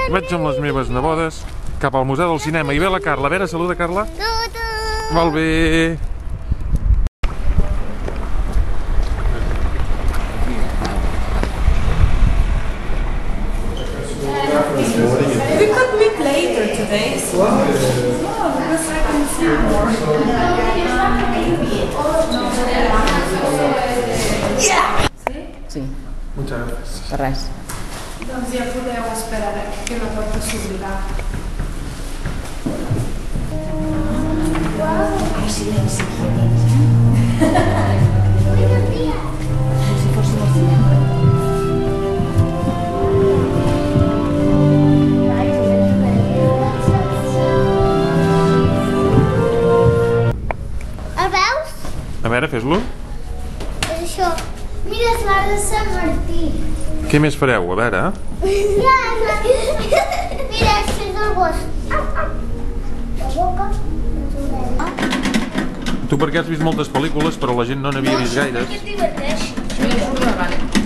Vaig amb les meves nebodes cap al Museu del Cinema. I ve la Carla. A veure, saluda, Carla. Molt bé. We could meet later today, so because I can see more. Sí, Muchas gracias. res. Doncs ja podeu esperar que la porta s'obrirà. Silenci, com si fóssim al cinema. El veus? A veure, fes-lo. És això. Mira, és l'art de Sant Martí. Què més fareu? A veure. Mira, és el gos. La boca. Tu perquè has vist moltes pel·lícules, però la gent no n'havia vist gaires. Que et diverteix. Això ja surt davant.